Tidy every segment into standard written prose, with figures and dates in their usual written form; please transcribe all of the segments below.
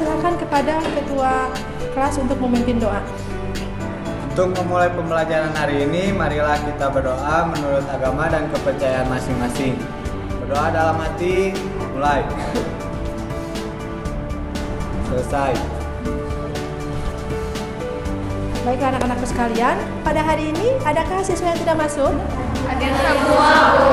persilakan kepada ketua kelas untuk memimpin doa. Untuk memulai pembelajaran hari ini, marilah kita berdoa menurut agama dan kepercayaan masing-masing. Berdoa dalam hati, mulai. Selesai. Baiklah anak-anakku sekalian, pada hari ini adakah siswa yang tidak masuk? Ada semua, Bu.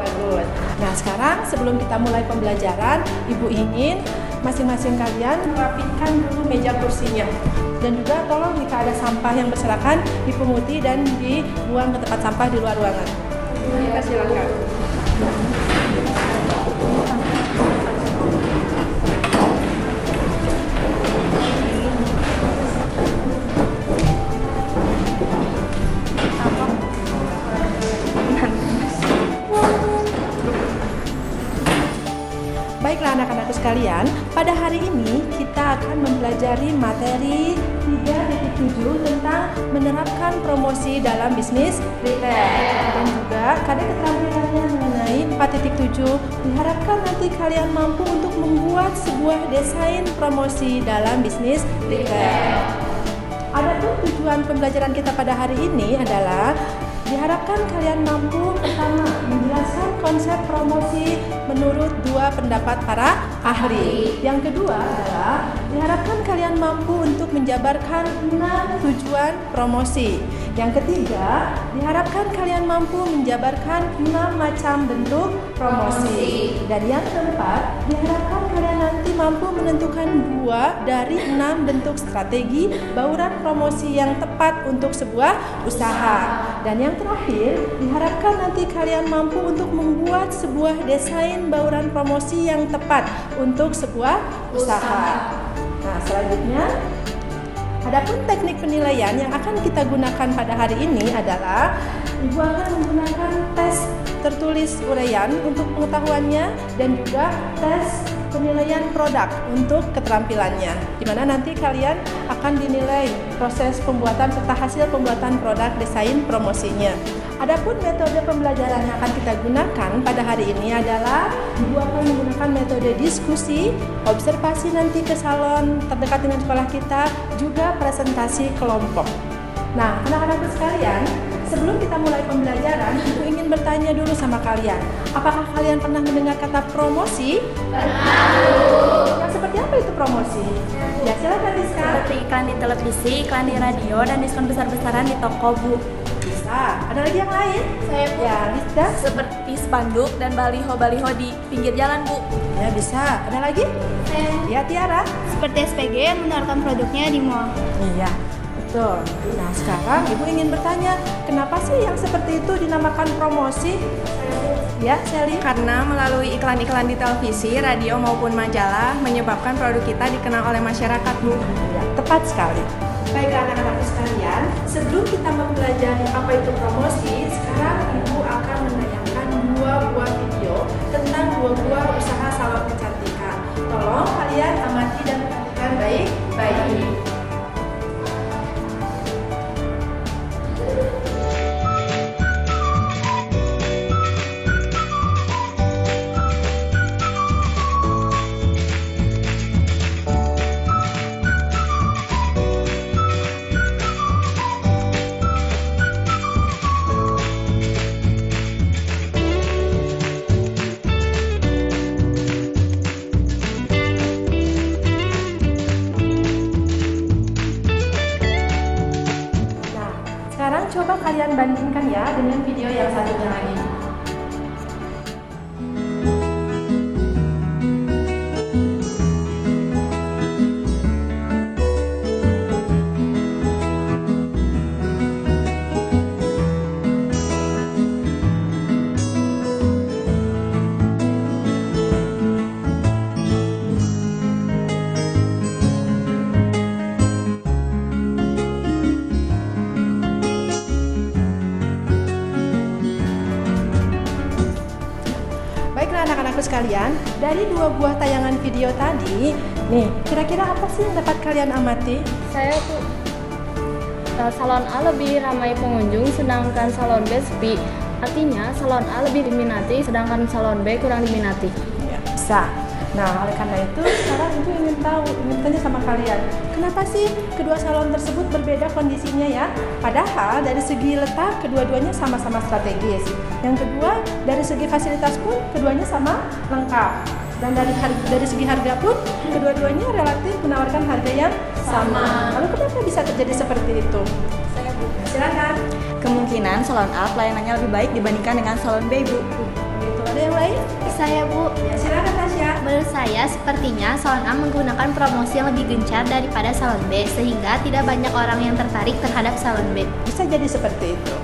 Bagus. Nah sekarang sebelum kita mulai pembelajaran, Ibu ingin masing-masing kalian merapikan dulu meja kursinya. Dan juga tolong jika ada sampah yang berserakan dipunguti dan dibuang ke tempat sampah di luar ruangan. Kita silakan. Baiklah anak-anakku sekalian, pada hari ini kita akan mempelajari materi 3.7 tentang menerapkan promosi dalam bisnis retail. Dan juga ada keterampilannya mengenai 4.7. Diharapkan nanti kalian mampu untuk membuat sebuah desain promosi dalam bisnis retail. Adapun tujuan pembelajaran kita pada hari ini adalah diharapkan kalian mampu pertama menjelaskan konsep promosi menurut dua pendapat para ahli. Yang kedua adalah diharapkan kalian mampu untuk menjabarkan 6 tujuan promosi. Yang ketiga, diharapkan kalian mampu menjabarkan 6 macam bentuk promosi. Dan yang keempat, diharapkan kalian nanti mampu menentukan 2 dari 6 bentuk strategi bauran promosi yang tepat untuk sebuah usaha. Dan yang terakhir, diharapkan nanti kalian mampu untuk membuat sebuah desain bauran promosi yang tepat untuk sebuah usaha. Nah, selanjutnya, adapun teknik penilaian yang akan kita gunakan pada hari ini adalah Ibu akan menggunakan tes tertulis uraian untuk pengetahuannya dan juga tes penilaian produk untuk keterampilannya, di mana nanti kalian akan dinilai proses pembuatan serta hasil pembuatan produk desain promosinya. Adapun metode pembelajaran yang akan kita gunakan pada hari ini adalah Ibu akan menggunakan metode diskusi, observasi nanti ke salon terdekat dengan sekolah kita, juga presentasi kelompok. Nah, anak-anakku sekalian, sebelum kita mulai pembelajaran, Ibu ingin bertanya dulu sama kalian. Apakah kalian pernah mendengar kata promosi? Pernah, Bu. Yang seperti apa itu promosi? Ya, silakan Rizka. Seperti iklan di televisi, iklan di radio, dan diskon besar-besaran di toko, Bu. Bisa. Ada lagi yang lain? Saya, Bu. Ya, Rizka. Seperti spanduk dan baliho-baliho di pinggir jalan, Bu. Ya, bisa. Ada lagi? Saya. Ya, Tiara. Seperti SPG yang menawarkan produknya di mall. Iya, betul. Nah, sekarang Ibu ingin bertanya, kenapa sih yang seperti itu dinamakan promosi? Ya, Sally. Karena melalui iklan-iklan di televisi, radio, maupun majalah menyebabkan produk kita dikenal oleh masyarakat, Bu. Ya, tepat sekali. Baiklah anak-anakku sekalian, sebelum kita mempelajari apa itu promosi, sekarang Ibu akan menayangkan 2 buah video tentang 2 buah usaha salon kecantikan. Tolong kalian amati dan perhatikan baik-baik. Sekarang coba kalian bandingkan ya dengan video yang satunya lagi. Anak-anakku sekalian, dari 2 buah tayangan video tadi, nih, kira-kira apa sih yang dapat kalian amati? Saya tuh salon A lebih ramai pengunjung sedangkan salon B sepi. Artinya salon A lebih diminati sedangkan salon B kurang diminati. Ya, bisa. Nah, oleh karena itu sekarang Ibu ingin tanya sama kalian, kenapa sih kedua salon tersebut berbeda kondisinya ya? Padahal dari segi letak kedua-duanya sama-sama strategis. Yang kedua, dari segi fasilitas pun keduanya sama lengkap. Dan dari segi harga pun kedua-duanya relatif menawarkan harga yang sama. Lalu kenapa bisa terjadi seperti itu? Saya Bu. Silakan. Kemungkinan salon A pelayanannya lebih baik dibandingkan dengan salon B, Bu. Gitu. Ada yang lain? Saya Bu, Ya, silakan Tasya. menurut saya sepertinya salon A menggunakan promosi yang lebih gencar daripada salon B sehingga tidak banyak orang yang tertarik terhadap salon B. Bisa jadi seperti itu.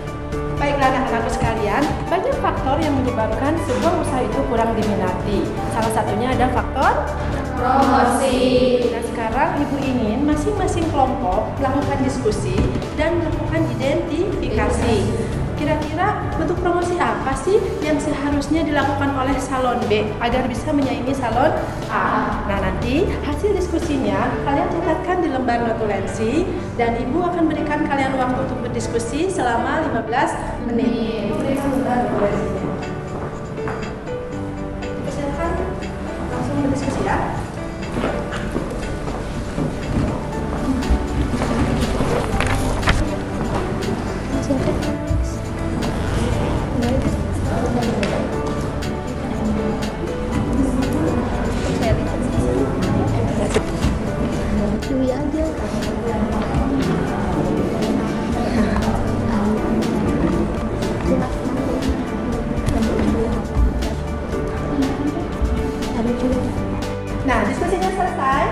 Baiklah anak-anakku sekalian, banyak faktor yang menyebabkan sebuah usaha itu kurang diminati. Salah satunya ada faktor promosi. Nah, sekarang Ibu ingin masing-masing kelompok melakukan diskusi dan melakukan identifikasi. Kira-kira bentuk promosi apa sih yang seharusnya dilakukan oleh salon B agar bisa menyaingi salon A? Nah, nanti hasil diskusinya kalian catatkan di lembar notulensi dan Ibu akan berikan kalian waktu untuk berdiskusi selama 15 menit. Berikan lembar notulensinya. Silakan langsung berdiskusi ya. Nah, diskusinya selesai.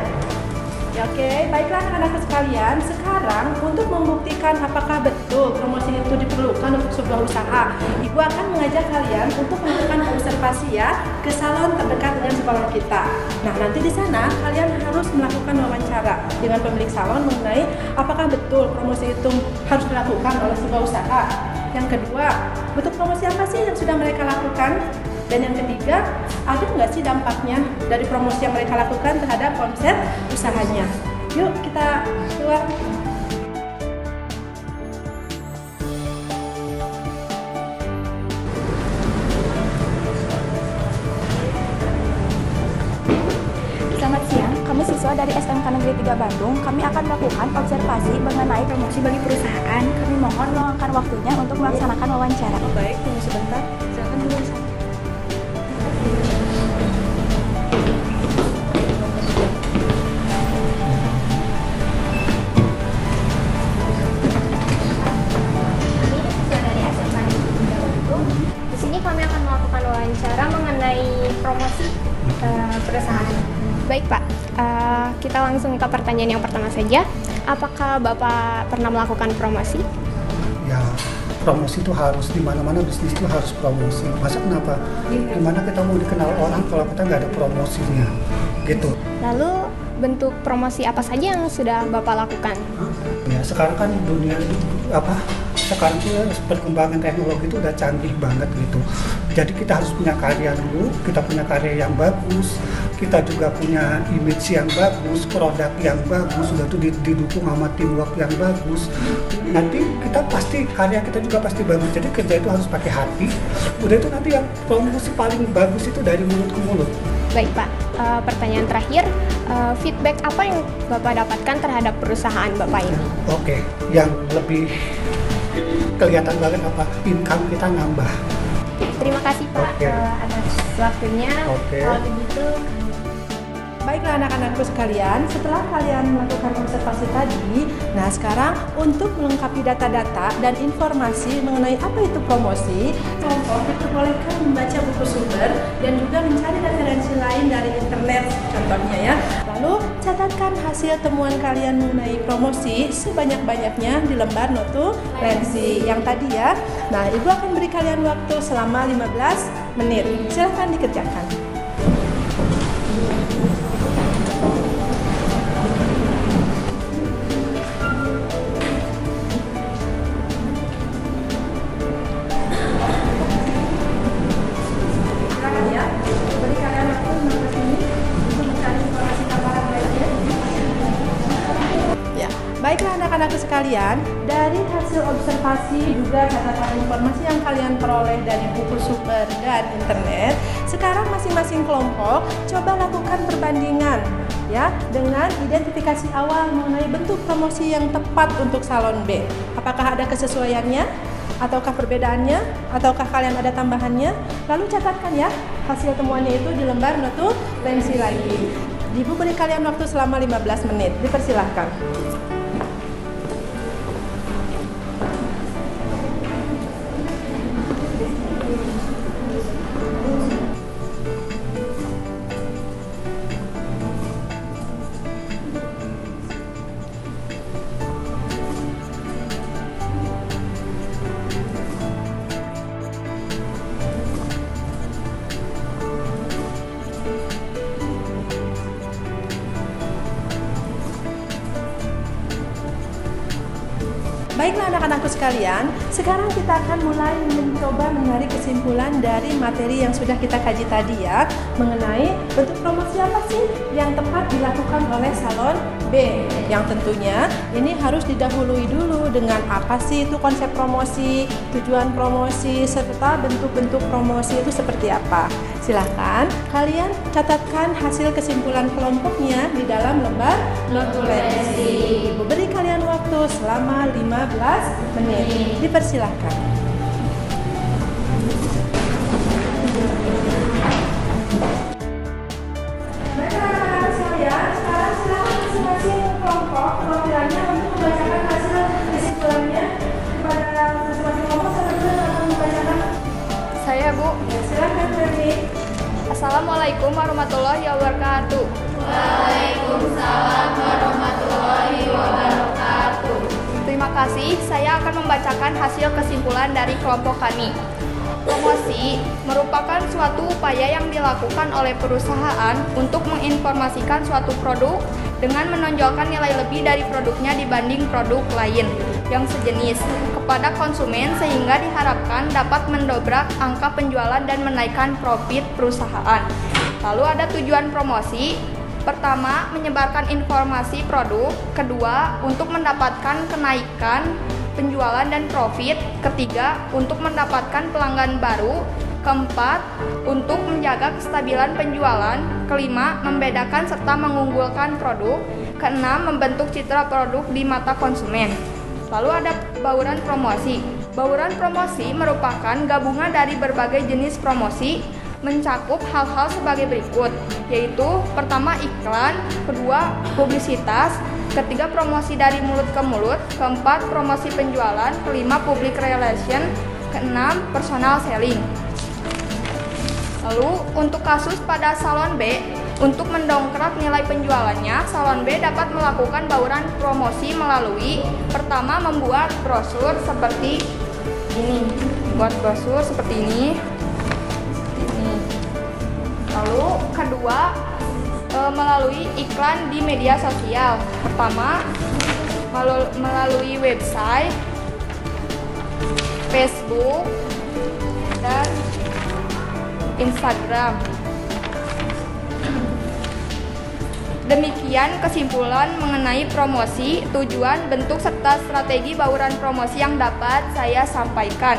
Ya, oke, baiklah anak-anak sekalian. Sekarang untuk membuktikan apakah betul promosi itu diperlukan untuk sebuah usaha, Ibu akan mengajak kalian untuk melakukan observasi ya ke salon terdekat dengan sekolah kita. Nah, nanti di sana kalian harus melakukan wawancara dengan pemilik salon mengenai apakah betul promosi itu harus dilakukan oleh sebuah usaha. Yang kedua, bentuk promosi apa sih yang sudah mereka lakukan? Dan yang ketiga, ada nggak sih dampaknya dari promosi yang mereka lakukan terhadap omset usahanya? Yuk kita keluar. Selamat siang, kami siswa dari SMK Negeri 3 Bandung. Kami akan melakukan observasi mengenai promosi bagi perusahaan. Kami mohon meluangkan waktunya untuk melaksanakan wawancara. Baik, tunggu sebentar. Silakan dulu. Di sini kami akan melakukan wawancara mengenai promosi perusahaan. Baik Pak, kita langsung ke pertanyaan yang pertama saja. Apakah Bapak pernah melakukan promosi? Ya, promosi itu harus, di mana-mana bisnis itu harus promosi. Masa kenapa? Gimana kita mau dikenal orang kalau kita nggak ada promosinya, gitu. Lalu bentuk promosi apa saja yang sudah Bapak lakukan? Ya, sekarang kan dunia sekarang tuh perkembangan teknologi itu udah canggih banget gitu. Jadi kita harus punya karya dulu, kita punya karya yang bagus, kita juga punya image yang bagus, produk yang bagus, sudah tuh didukung sama teamwork yang bagus. Nanti kita pasti, karya kita juga pasti bagus. Jadi kerja itu harus pakai hati. Udah itu nanti yang promosi paling bagus itu dari mulut ke mulut. Baik Pak, pertanyaan terakhir, feedback apa yang Bapak dapatkan terhadap perusahaan Bapak ini? Oke, yang lebih kelihatan banget apa, income kita nambah. Terima kasih Pak Oke. Atas waktunya. Oke. Kalau begitu, Baiklah anak-anakku sekalian, setelah kalian melakukan observasi tadi, nah sekarang untuk melengkapi data-data dan informasi mengenai apa itu promosi, kelompok diperbolehkan membaca buku sumber dan juga mencari referensi lain dari internet contohnya ya. Lalu catatkan hasil temuan kalian mengenai promosi sebanyak-banyaknya di lembar notulensi yang tadi ya. Nah, Ibu akan beri kalian waktu selama 15 menit. Silahkan dikerjakan. Baiklah anak-anakku sekalian, dari hasil hasil observasi juga catatan informasi yang kalian peroleh dari buku sumber dan internet, sekarang masing-masing kelompok coba lakukan perbandingan ya dengan identifikasi awal mengenai bentuk promosi yang tepat untuk salon B. Apakah ada kesesuaiannya? Ataukah perbedaannya? Ataukah kalian ada tambahannya? Lalu catatkan ya hasil temuannya itu di lembar notulensi lagi. Ibu beri kalian waktu selama 15 menit. Dipersilahkan. Baiklah anak-anakku sekalian, sekarang kita akan mulai mencoba menarik kesimpulan dari materi yang sudah kita kaji tadi ya, mengenai bentuk promosi apa sih yang tepat dilakukan oleh salon B. Yang tentunya ini harus didahului dulu dengan apa sih itu konsep promosi, tujuan promosi, serta bentuk-bentuk promosi itu seperti apa. Silahkan kalian catatkan hasil kesimpulan kelompoknya di dalam lembar notulensi. Ibu beri kalian waktu selama 15 menit. Dipersilahkan. Baiklah anak-anak sekalian, sekarang silakan masing-masing kelompok perwakilannya untuk membacakan hasil kesimpulannya kepada masing-masing kelompok. Siapa dulu yang akan membacakan? Saya, Bu. Ya, silakan Ferdi. Assalamualaikum warahmatullahi wabarakatuh. Waalaikumsalam warahmatullahi wabarakatuh. Terima kasih, saya akan membacakan hasil kesimpulan dari kelompok kami. Promosi merupakan suatu upaya yang dilakukan oleh perusahaan untuk menginformasikan suatu produk dengan menonjolkan nilai lebih dari produknya dibanding produk lain yang sejenis kepada konsumen sehingga diharapkan dapat mendobrak angka penjualan dan menaikkan profit perusahaan. Lalu ada tujuan promosi. Pertama, menyebarkan informasi produk. Kedua, untuk mendapatkan kenaikan penjualan dan profit. Ketiga, untuk mendapatkan pelanggan baru. Keempat, untuk menjaga kestabilan penjualan. Kelima, membedakan serta mengunggulkan produk. Keenam, membentuk citra produk di mata konsumen. Lalu ada bauran promosi. Bauran promosi merupakan gabungan dari berbagai jenis promosi, mencakup hal-hal sebagai berikut, yaitu pertama iklan, kedua publisitas, ketiga promosi dari mulut ke mulut, keempat promosi penjualan, kelima public relation, keenam personal selling. Lalu untuk kasus pada salon B, untuk mendongkrak nilai penjualannya, salon B dapat melakukan bauran promosi melalui pertama membuat brosur seperti ini, Lalu kedua, melalui iklan di media sosial. Pertama, melalui website, Facebook, dan Instagram. Demikian kesimpulan mengenai promosi, tujuan, bentuk, serta strategi bauran promosi yang dapat saya sampaikan.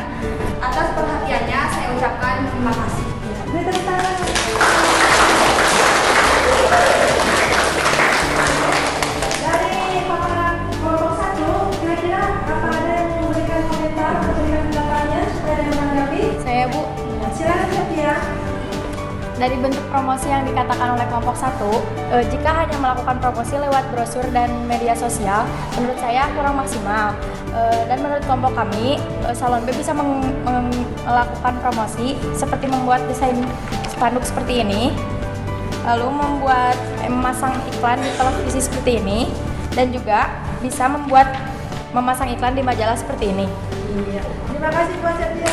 Atas perhatiannya saya ucapkan terima kasih. Dari kelompok 1, kira-kira apa ada yang memberikan komentar atau memberikan pendapatnya supaya ada yang menanggapi? Saya, Bu. Silakan Sophia. Dari bentuk promosi yang dikatakan oleh kelompok 1, jika hanya melakukan promosi lewat brosur dan media sosial, menurut saya kurang maksimal. Dan menurut kelompok kami, Salon B bisa melakukan promosi seperti membuat desain spanduk seperti ini, lalu memasang iklan di televisi seperti ini, dan juga bisa memasang iklan di majalah seperti ini. Iya. Terima kasih buat Sophia.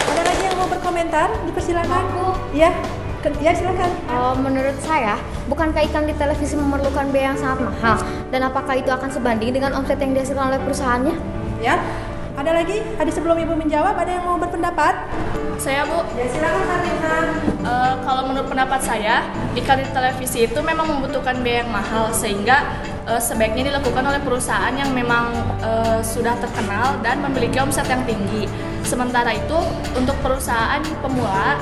Ada lagi yang mau berkomentar? Dipersilakan. Ya, ya silakan. Menurut saya, bukankah iklan di televisi memerlukan biaya yang sangat mahal? Dan apakah itu akan sebanding dengan omset yang dihasilkan oleh perusahaannya? Ya, ada lagi? Ada sebelum Ibu menjawab, ada yang mau berpendapat? Saya, Bu. Ya silakan Karina. Kalau menurut pendapat saya, iklan di televisi itu memang membutuhkan biaya yang mahal sehingga sebaiknya dilakukan oleh perusahaan yang memang sudah terkenal dan memiliki omset yang tinggi. Sementara itu, untuk perusahaan pemula,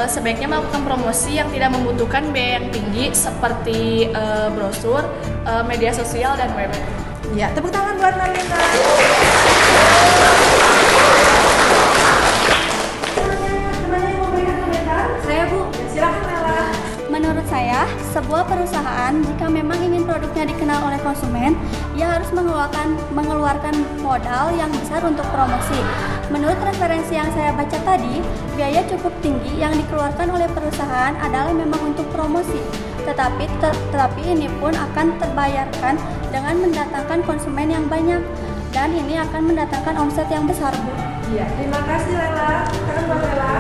sebaiknya melakukan promosi yang tidak membutuhkan biaya yang tinggi seperti brosur, media sosial, dan web. Ya, tepuk tangan buat Marlina. Temannya yang mau berikan komentar? Saya Bu, Silakan Nela. menurut saya sebuah perusahaan jika memang ingin produknya dikenal oleh konsumen, ia harus mengeluarkan modal yang besar untuk promosi. Menurut referensi yang saya baca tadi, biaya cukup tinggi yang dikeluarkan oleh perusahaan adalah memang untuk promosi. Tetapi ini pun akan terbayarkan dengan mendatangkan konsumen yang banyak, dan ini akan mendatangkan omset yang besar, Bu. Iya, terima kasih Lela. Sekarang buat Lela.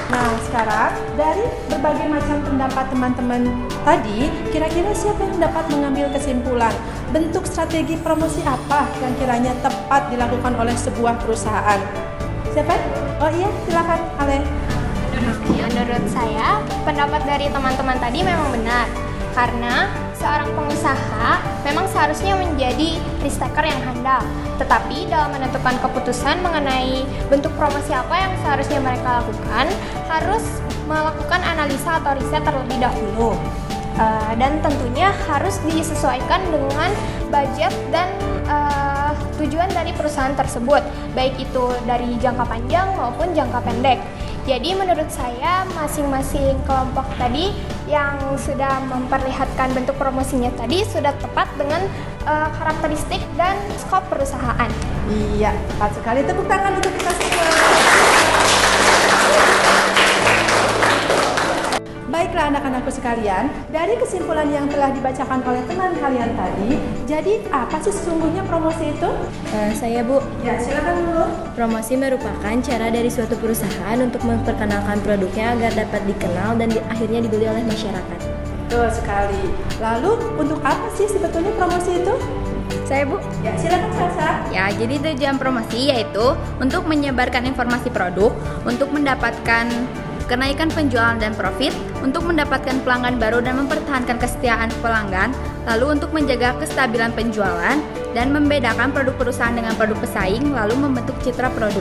Nah, sekarang dari berbagai macam pendapat teman-teman tadi, kira-kira siapa yang dapat mengambil kesimpulan? Bentuk strategi promosi apa yang kiranya tepat dilakukan oleh sebuah perusahaan? Siapa? Oh iya, silakan Ale. Menurut saya, pendapat dari teman-teman tadi memang benar. Karena seorang pengusaha memang seharusnya menjadi risk taker yang handal. Tetapi dalam menentukan keputusan mengenai bentuk promosi apa yang seharusnya mereka lakukan, harus melakukan analisa atau riset terlebih dahulu. Dan tentunya harus disesuaikan dengan budget dan tujuan dari perusahaan tersebut, baik itu dari jangka panjang maupun jangka pendek. Jadi menurut saya masing-masing kelompok tadi yang sudah memperlihatkan bentuk promosinya tadi sudah tepat dengan karakteristik dan skop perusahaan. Iya, tepat sekali. Tepuk tangan untuk kita semua. Baiklah anak-anakku sekalian, dari kesimpulan yang telah dibacakan oleh teman kalian tadi, jadi apa sih sesungguhnya promosi itu? Saya Bu, Ya, silakan dulu. promosi merupakan cara dari suatu perusahaan untuk memperkenalkan produknya agar dapat dikenal dan akhirnya dibeli oleh masyarakat. Betul sekali. Lalu untuk apa sih sebetulnya promosi itu? Saya Bu, Ya, silakan Sasa. ya jadi tujuan promosi yaitu untuk menyebarkan informasi produk, untuk mendapatkan kenaikan penjualan dan profit, untuk mendapatkan pelanggan baru dan mempertahankan kesetiaan pelanggan, lalu untuk menjaga kestabilan penjualan dan membedakan produk perusahaan dengan produk pesaing, lalu membentuk citra produk.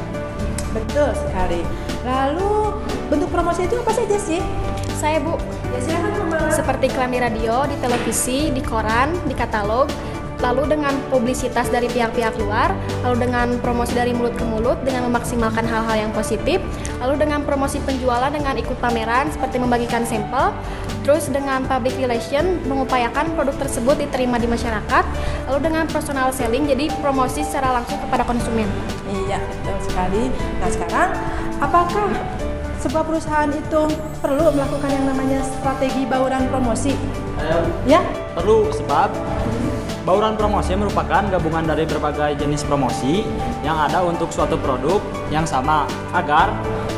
Betul sekali. Lalu bentuk promosi itu apa saja sih? Saya Bu, Ya, silakan Mama. seperti iklan di radio, di televisi, di koran, di katalog, lalu dengan publisitas dari pihak-pihak luar, lalu dengan promosi dari mulut ke mulut dengan memaksimalkan hal-hal yang positif, lalu dengan promosi penjualan dengan ikut pameran seperti membagikan sampel, terus dengan public relation mengupayakan produk tersebut diterima di masyarakat, lalu dengan personal selling jadi promosi secara langsung kepada konsumen. Iya, betul sekali. Nah, sekarang apakah sebuah perusahaan itu perlu melakukan yang namanya strategi bauran promosi? Ya? Perlu, sebab bauran promosi merupakan gabungan dari berbagai jenis promosi yang ada untuk suatu produk yang sama agar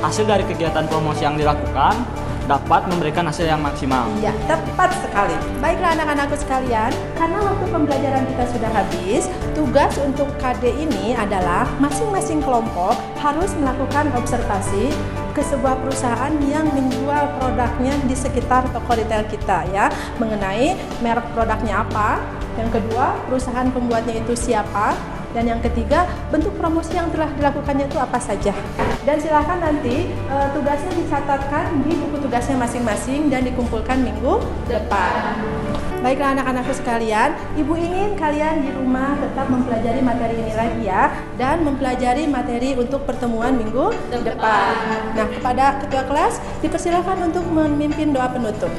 hasil dari kegiatan promosi yang dilakukan dapat memberikan hasil yang maksimal. Iya, tepat sekali. Baiklah anak-anakku sekalian, karena waktu pembelajaran kita sudah habis, tugas untuk KD ini adalah masing-masing kelompok harus melakukan observasi ke sebuah perusahaan yang menjual produknya di sekitar toko retail kita ya, mengenai merek produknya apa, yang kedua perusahaan pembuatnya itu siapa, dan yang ketiga bentuk promosi yang telah dilakukannya itu apa saja. Dan silakan nanti tugasnya dicatatkan di buku tugasnya masing-masing dan dikumpulkan minggu depan. Baiklah anak-anakku sekalian, Ibu ingin kalian di rumah tetap mempelajari materi ini lagi ya, dan mempelajari materi untuk pertemuan minggu depan. Nah, kepada ketua kelas dipersilakan untuk memimpin doa penutup.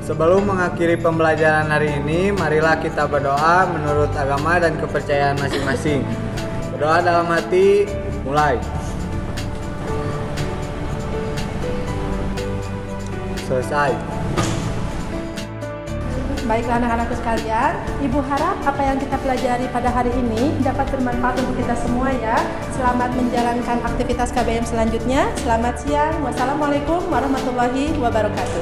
Sebelum mengakhiri pembelajaran hari ini, marilah kita berdoa menurut agama dan kepercayaan masing-masing. Berdoa dalam hati, mulai. Selesai. Baiklah anak-anakku sekalian, Ibu harap apa yang kita pelajari pada hari ini dapat bermanfaat untuk kita semua ya. Selamat menjalankan aktivitas KBM selanjutnya. Selamat siang. Wassalamualaikum warahmatullahi wabarakatuh.